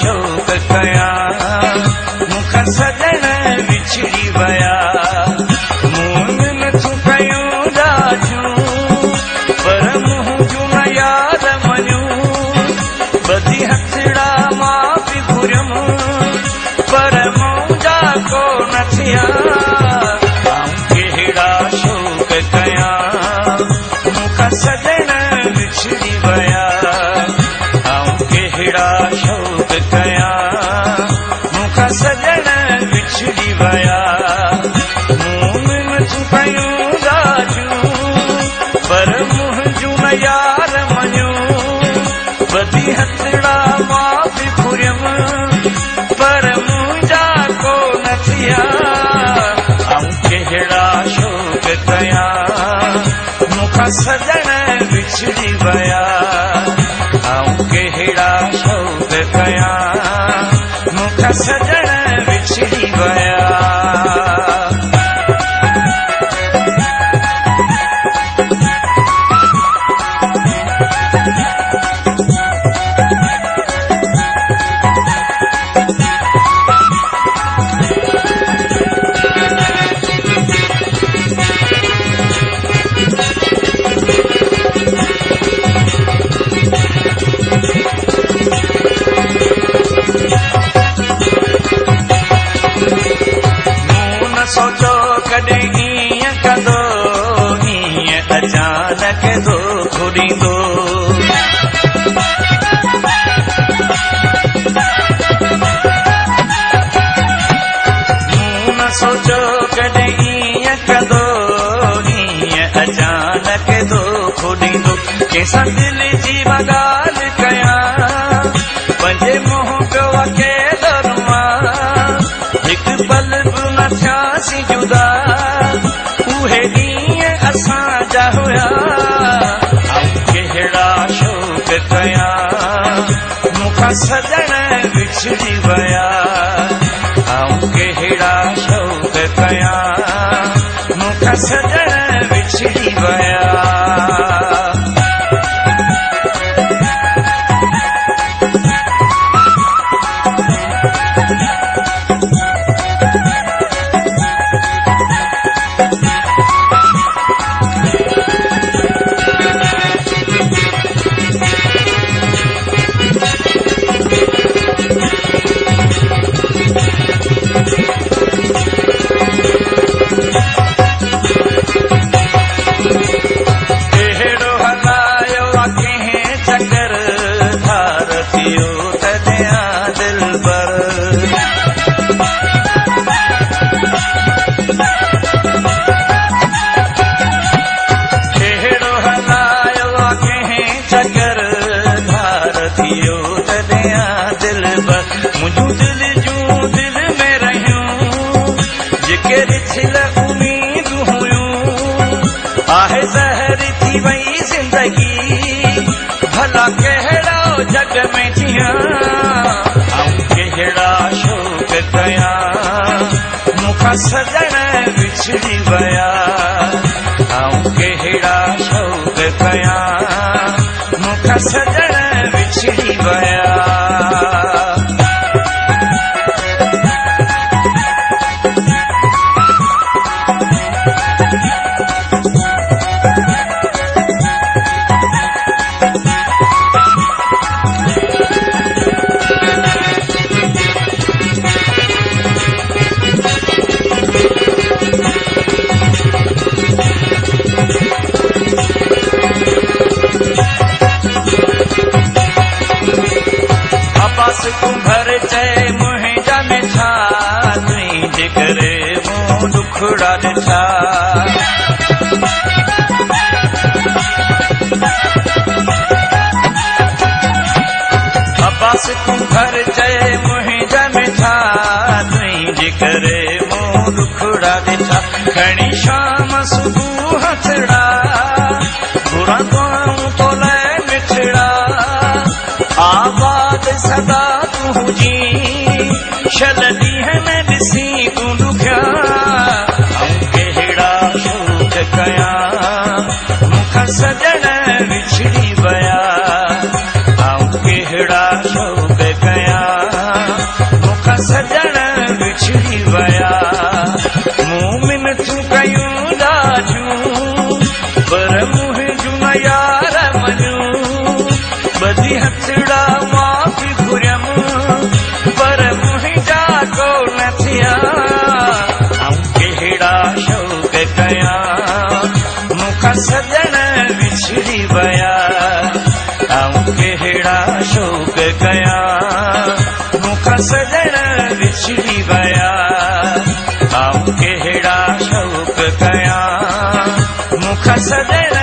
शौक़ कया मुख सजन विछड़ी वया मून तू कयूं राजू पर मुंह जू न याद मञूं बदी हथड़ा मां बि घुरियम पर मौजा को न थिया कहिड़ा शौक़ कया मुख सजन विछड़ी वया कहिड़ा शौक़ कया मुख सजन विछड़ी वया मून तू कयूं राजू पर मुंह जू न यार मञूं बदी हथड़ा मां बि घुरियम पर मुंहिंजा को न थिया कहिड़ा शौक़ कया मुख सजन विछड़ी वया कहिड़ा शौक़ कया मुख सजन विछड़ी वया सोचो कॾहिं ईअं कंदो ईअं अचानक थो खुॾींदो मूं न सोचो कॾहिं ईअं कंदो ईअं अचानक थो खुॾींदो कंहिंसां दिलि जी मां ॻाल्हि कयां पंहिंजे मुंहुं पियो अकेलो मां हिकु पल बि न थियासीं जुदा उहे ॾींहं असांजा हुया कहिड़ा शौक़ कया मुख सजन विछड़ी वया कहिड़ा शौक़ कया मुख सजन विछड़ी वया मुंहिंजूं दिल जूं दिल में रहियूं जेके रिथियल उम्मीद हुयूं आहे ज़हर थी वई ज़िंदगी भला कहिड़ो जग में जियां कहिड़ा शौक़ कया मुख सजन विछड़ी वया कहिड़ा शौक़ कया मुख सजन विछड़ी वया कुंभर चए मुंहिंजा में छा तुंहिंजे करे मूं दुखड़ा ॾिठा अब्बास कुंभर चए मुंहिंजा में छा तुंहिंजे करे मूं दुखड़ा ॾिठा खणी शाम सुबुह हथड़ा बुरा दुआऊं तो लाइ मिठड़ा आबाद सदा तुंहिंजी शल ॾींहं में ॾिसी तूं ॾुखिया कहिड़ा शौक़ कया मुख सजन विछड़ी वया कहिड़ा शौक़ कया सजण विछड़ी वया आऊं कहिड़ा शौक़ कयां मूंखां सजण विछड़ी वया आऊं कहिड़ा शौक़ कयां मूंखां सजण